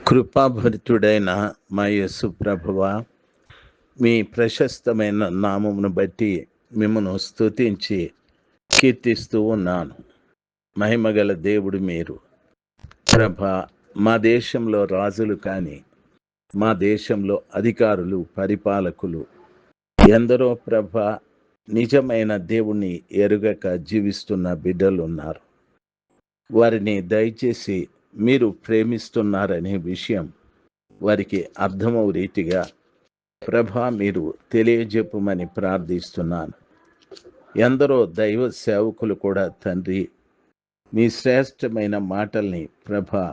కృపాభరితుడైన మా యేసు ప్రభువా, మీ ప్రశస్తమైన నామమును బట్టి మిమ్మను స్తుతించి కీర్తిస్తూ ఉన్నాను. మహిమగల దేవుడు మీరు. ప్రభా, మా దేశంలో రాజులు కానీ, మా దేశంలో అధికారులు, పరిపాలకులు ఎందరో ప్రభా నిజమైన దేవుణ్ణి ఎరుగక జీవిస్తున్న బిడ్డలు ఉన్నారు. వారిని దయచేసి మీరు ప్రేమిస్తున్నారనే విషయం వారికి అర్థమవు రీతిగా ప్రభా మీరు తెలియజెప్పమని ప్రార్థిస్తున్నాను. ఎందరో దైవ సేవకులు కూడా తండ్రి మీ శ్రేష్టమైన మాటల్ని ప్రభా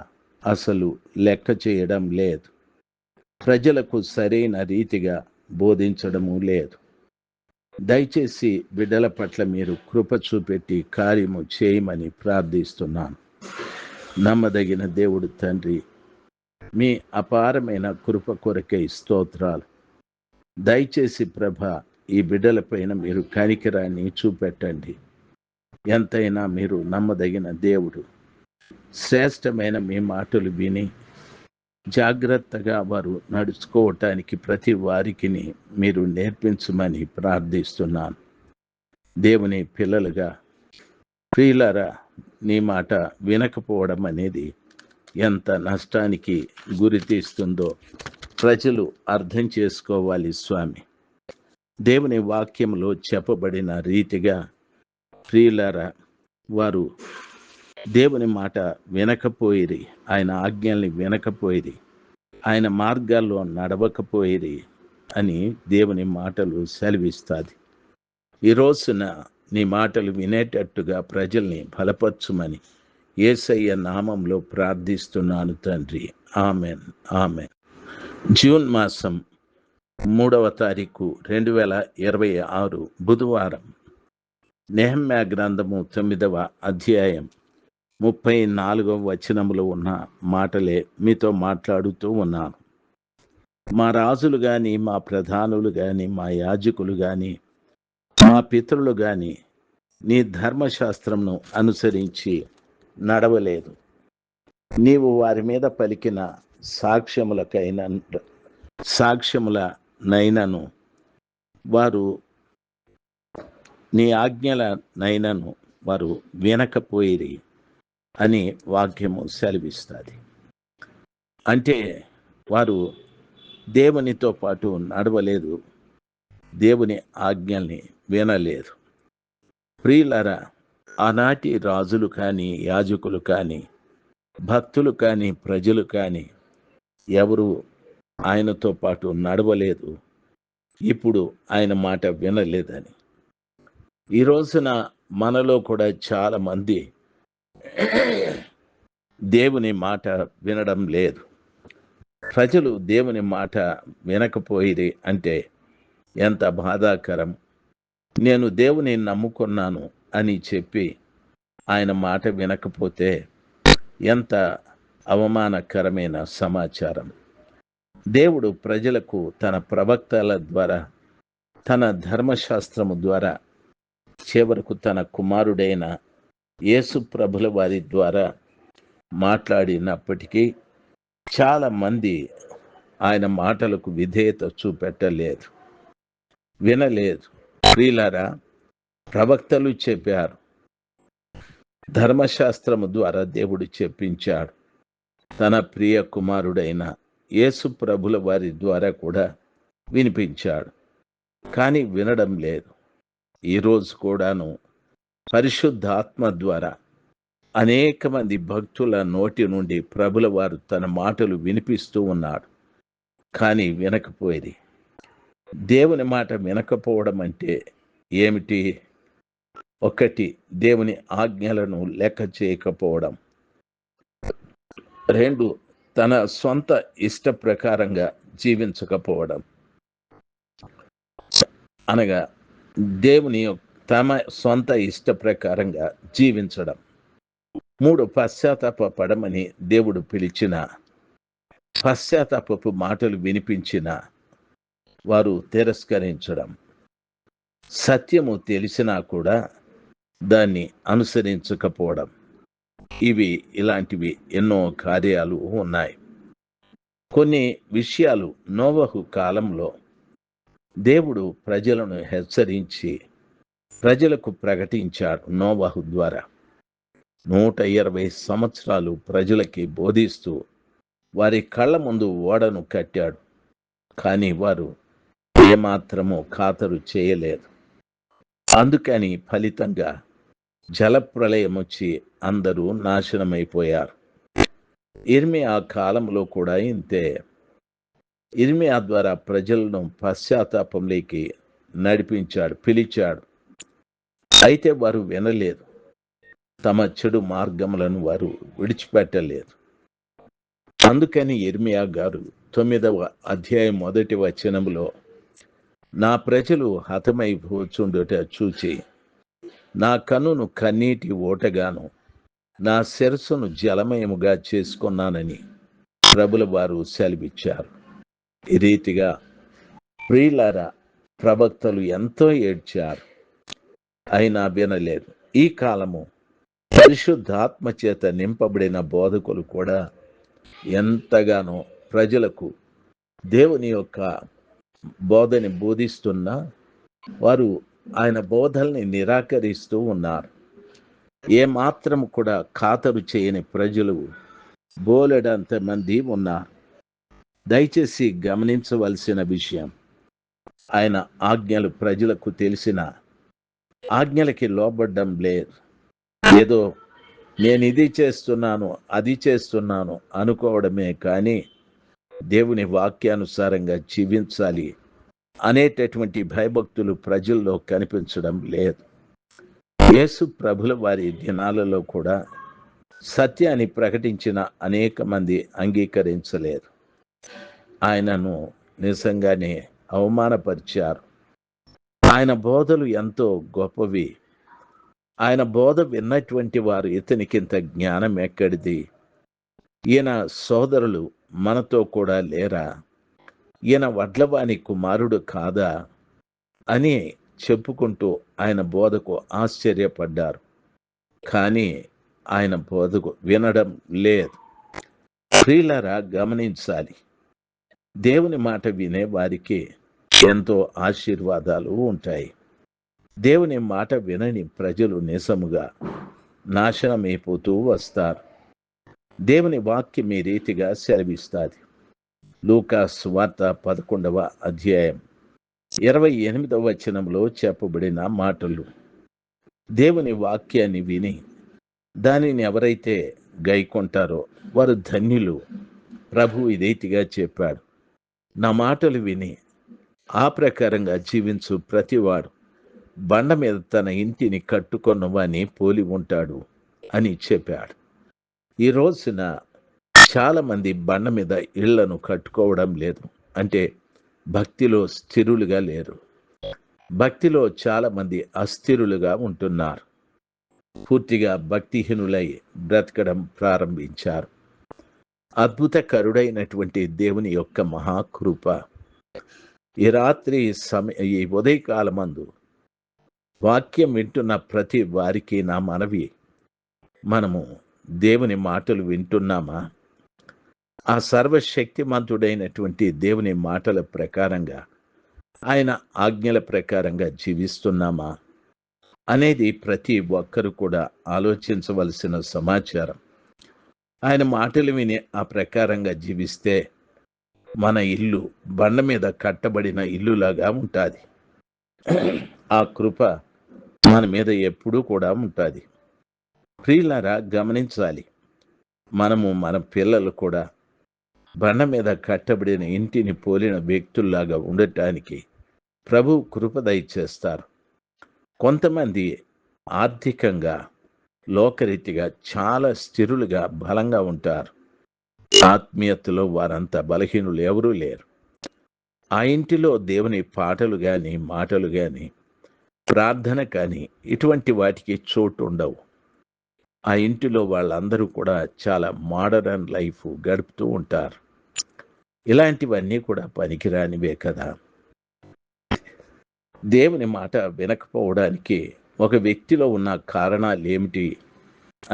అసలు లెక్క చేయడం లేదు. ప్రజలకు సరైన రీతిగా బోధించడము లేదు. దయచేసి బిడ్డల పట్ల మీరు కృప చూపెట్టి కార్యము చేయమని ప్రార్థిస్తున్నాను. నమ్మదగిన దేవుడు తండ్రి, మీ అపారమైన కృప కొరకై స్తోత్రాలు. దయచేసి ప్రభ ఈ బిడ్డలపైన మీరు కనికరాన్ని చూపెట్టండి. ఎంతైనా మీరు నమ్మదగిన దేవుడు. శ్రేష్టమైన మీ మాటలు విని జాగ్రత్తగా వారు నడుచుకోవటానికి ప్రతి వారికి మీరు నేర్పించమని ప్రార్థిస్తున్నాను. దేవుని పిల్లలుగా ప్రియులారా, నీ మాట వినకపోవడం అనేది ఎంత నష్టానికి గురి తీస్తుందో ప్రజలు అర్థం చేసుకోవాలి స్వామి. దేవుని వాక్యంలో చెప్పబడిన రీతిగా ప్రియులారా, వారు దేవుని మాట వినకపోయిరి, ఆయన ఆజ్ఞల్ని వినకపోయిరి, ఆయన మార్గాల్లో నడవకపోయిరి అని దేవుని మాటలు సెలవిస్తుంది. ఈ రోజున నీ మాటలు వినేటట్టుగా ప్రజల్ని బలపరచుమని యేసయ్య నామంలో ప్రార్థిస్తున్నాను తండ్రి. Amen, amen. జూన్ మాసం 3వ తారీఖు 2026 బుధవారం. నెహెమ్యా గ్రంథము 9వ అధ్యాయం 34వ వచనములో ఉన్న మాటలే మీతో మాట్లాడుతూ ఉన్నాను. మా రాజులు కానీ, మా ప్రధానులు కానీ, మా యాజకులు కానీ, మా పితరులు కానీ నీ ధర్మశాస్త్రంను అనుసరించి నడవలేదు. నీవు వారి మీద పలికిన సాక్ష్యములనైనను వారు నీ ఆజ్ఞలనైనను వారు వినకపోయిరి అని వాక్యము సెలవిస్తుంది. అంటే వారు దేవునితో పాటు నడవలేదు, దేవుని ఆజ్ఞల్ని వినలేదు. ప్రియులారా, ఆనాటి రాజులు కానీ, యాజకులు కానీ, భక్తులు కానీ, ప్రజలు కానీ ఎవరు ఆయనతో పాటు నడవలేదు, ఇప్పుడు ఆయన మాట వినలేదని. ఈ రోజున మనలో కూడా చాలా మంది దేవుని మాట వినడం లేదు. ప్రజలు దేవుని మాట వినకపోయిరి అంటే ఎంత బాధాకరం. నేను దేవుని నమ్ముకున్నాను అని చెప్పి ఆయన మాట వినకపోతే ఎంత అవమానకరమైన సమాచారం. దేవుడు ప్రజలకు తన ప్రవక్తల ద్వారా, తన ధర్మశాస్త్రము ద్వారా, చివరకు తన కుమారుడైన యేసు ప్రభుల వారి ద్వారా మాట్లాడినప్పటికీ చాలా మంది ఆయన మాటలకు విధేయత చూపెట్టలేదు, వినలేదు. ప్రియులారా, ప్రవక్తలు చెప్పారు, ధర్మశాస్త్రము ద్వారా దేవుడు చెప్పించాడు, తన ప్రియ కుమారుడైన యేసు ప్రభుల వారి ద్వారా కూడా వినిపించాడు. కానీ వినడం లేదు. ఈరోజు కూడాను పరిశుద్ధాత్మ ద్వారా అనేక మంది భక్తుల నోటి నుండి ప్రభుల వారు తన మాటలు వినిపిస్తూ ఉన్నాడు, కానీ వినకపోయేది. దేవుని మాట వినకపోవడం అంటే ఏమిటి? ఒకటి, దేవుని ఆజ్ఞలను లెక్క చేయకపోవడం. 2, తన సొంత ఇష్ట ప్రకారంగా జీవించకపోవడం, అనగా దేవుని తమ సొంత ఇష్ట ప్రకారంగా జీవించడం. 3, పశ్చాత్తాపడమని దేవుడు పిలిచిన, పశ్చాత్తాపపు మాటలు వినిపించిన వారు తిరస్కరించడం. సత్యము తెలిసినా కూడా దాన్ని అనుసరించకపోవడం. ఇలాంటివి ఎన్నో కార్యాలు ఉన్నాయి. కొన్ని విషయాలు నోవహు కాలంలో దేవుడు ప్రజలను హెచ్చరించి ప్రజలకు ప్రకటించాడు. నోవహు ద్వారా 120 సంవత్సరాలు ప్రజలకి బోధిస్తూ వారి కళ్ళ ముందు ఓడను కట్టాడు. కానీ వారు ఏమాత్రము ఖాతరు చేయలేదు. అందుకని ఫలితంగా జలప్రళయం వచ్చి అందరూ నాశనమైపోయారు. ఇర్మియా కాలంలో కూడా ఇంతే. ఇర్మియా ద్వారా ప్రజలను పశ్చాత్తాపంలోకి నడిపించాడు, పిలిచాడు. అయితే వారు వినలేదు. తమ చెడు మార్గములను వారు విడిచిపెట్టలేదు. అందుకని ఇర్మియా గారు 9వ అధ్యాయం 1వ వచనంలో, నా ప్రజలు హతమైపోచుండుట చూచి నా కన్నును కన్నీటి ఓటగాను నా శిరస్సును జలమయముగా చేసుకున్నానని ప్రభుల వారు సెలవిచ్చారు. ఈ రీతిగా ప్రియులారా, ప్రవక్తలు ఎంతో ఏడ్చారు, అయినా వినలేదు. ఈ కాలము పరిశుద్ధాత్మ చేత నింపబడిన బోధకులు కూడా ఎంతగానో ప్రజలకు దేవుని యొక్క బోధని బోధిస్తున్నా వారు ఆయన బోధల్ని నిరాకరిస్తూ ఉన్నారు. ఏమాత్రం కూడా ఖాతరు చేయని ప్రజలు బోలెడంత మంది ఉన్నారు. దయచేసి గమనించవలసిన విషయం, ఆయన ఆజ్ఞలు ప్రజలకు తెలిసిన ఆజ్ఞలకి లోబడ్డం లేదు. ఏదో నేను ఇది చేస్తున్నాను, అది చేస్తున్నాను అనుకోవడమే కానీ దేవుని వాక్యానుసారంగా జీవించాలి అనేటటువంటి భయభక్తులు ప్రజల్లో కనిపించడం లేదు. యేసు ప్రభుల వారి దినాలలో కూడా సత్యాన్ని ప్రకటించిన అనేక మంది అంగీకరించలేదు. ఆయనను నిజంగానే అవమానపరిచారు. ఆయన బోధలు ఎంతో గొప్పవి. ఆయన బోధ విన్నటువంటి వారు ఇతనికింత జ్ఞానం ఎక్కడిది, ఈయన సోదరులు మనతో కూడా లేరా, ఈయన వడ్లవాని కుమారుడు కాదా అని చెప్పుకుంటూ ఆయన బోధకు ఆశ్చర్యపడ్డారు. కానీ ఆయన బోధకు వినడం లేదు. ప్రియులారా, గమనించాలి, దేవుని మాట వినే వారికి ఎంతో ఆశీర్వాదాలు ఉంటాయి. దేవుని మాట వినని ప్రజలు నిజముగా నాశనమైపోతూ వస్తారు. దేవుని వాక్యం ఈ రీతిగా సెలవిస్తాది. లూకా సువార్త 11వ అధ్యాయం 28వ వచనంలో చెప్పబడిన మాటలు. దేవుని వాక్యాన్ని విని దానిని ఎవరైతే గైకొంటారో వారు ధన్యులు. ప్రభు ఈ రీతిగా చెప్పాడు, నా మాటలు విని ఆ ప్రకారంగా జీవించు ప్రతివాడు బండ మీద తన ఇంటిని కట్టుకొన్నవాని పోలి ఉంటాడు అని చెప్పాడు. ఈ రోజున చాలామంది బండ మీద ఇళ్లను కట్టుకోవడం లేదు. అంటే భక్తిలో స్థిరులుగా లేరు. భక్తిలో చాలామంది అస్థిరులుగా ఉంటున్నారు. పూర్తిగా భక్తిహీనులై బ్రతకడం ప్రారంభించారు. అద్భుతకరుడైనటువంటి దేవుని యొక్క మహాకృప ఈ రాత్రి ఈ ఉదయకాలమందు వాక్యం వింటున్న ప్రతి వారికి నా మనవి, మనము దేవుని మాటలు వింటున్నామా? ఆ సర్వశక్తిమంతుడైనటువంటి దేవుని మాటల ప్రకారంగా, ఆయన ఆజ్ఞల ప్రకారంగా జీవిస్తున్నామా అనేది ప్రతి ఒక్కరు కూడా ఆలోచించవలసిన సమాచారం. ఆయన మాటలు విని ఆ ప్రకారంగా జీవిస్తే మన ఇల్లు బండ మీద కట్టబడిన ఇల్లులాగా ఉంటుంది. ఆ కృప మన మీద ఎప్పుడూ కూడా ఉంటుంది. ప్రియులారా, గమనించాలి, మనము మన పిల్లలు కూడా బండ మీద కట్టబడిన ఇంటిని పోలిన వ్యక్తుల్లాగా ఉండటానికి ప్రభు కృప దయచేస్తారు. కొంతమంది ఆర్థికంగా లోకరీతిగా చాలా స్థిరులుగా బలంగా ఉంటారు. ఆత్మీయతలో వారంతా బలహీనులు ఎవరూ లేరు. ఆ ఇంటిలో దేవుని పాటలు కానీ, మాటలు కానీ, ప్రార్థన కానీ ఇటువంటి వాటికి చోటు ఉండవు. ఆ ఇంటిలో వాళ్ళందరూ కూడా చాలా మోడర్న్ లైఫ్ గడుపుతూ ఉంటారు. ఇలాంటివన్నీ కూడా పనికిరానివే కదా. దేవుని మాట వినకపోవడానికి ఒక వ్యక్తిలో ఉన్న కారణాలు ఏమిటి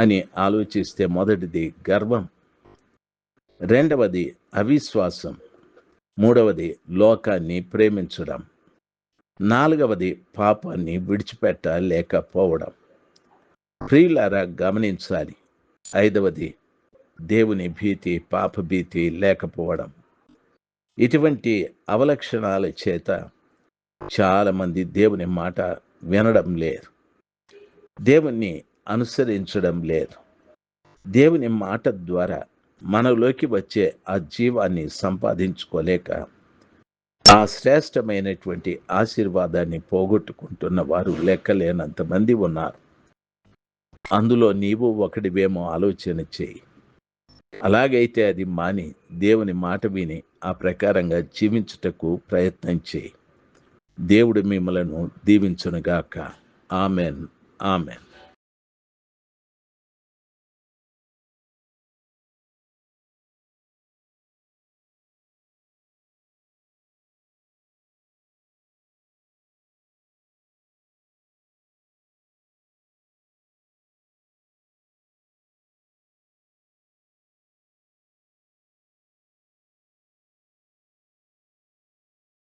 అని ఆలోచిస్తే, మొదటిది గర్వం, రెండవది అవిశ్వాసం. మూడవది లోకాన్ని ప్రేమించడం. నాలుగవది పాపాన్ని విడిచిపెట్టలేకపోవడం. ప్రియులారా గమనించాలి. ఐదవది దేవుని భీతి, పాప భీతి లేకపోవడం. ఇటువంటి అవలక్షణాల చేత చాలామంది దేవుని మాట వినడం లేదు, దేవుణ్ణి అనుసరించడం లేదు. దేవుని మాట ద్వారా మనలోకి వచ్చే ఆ జీవాన్ని సంపాదించుకోలేక ఆ శ్రేష్టమైనటువంటి ఆశీర్వాదాన్ని పోగొట్టుకుంటున్న వారు లెక్కలేనంత మంది ఉన్నారు. అందులో నీవు ఒకడివేమో ఆలోచన చేయి. అలాగైతే అది మాని దేవుని మాట విని ఆ ప్రకారంగా జీవించుటకు ప్రయత్నం చేయి. దేవుడు మిమ్మలను దీవించునుగాక. ఆమెన్. ఆమెన్.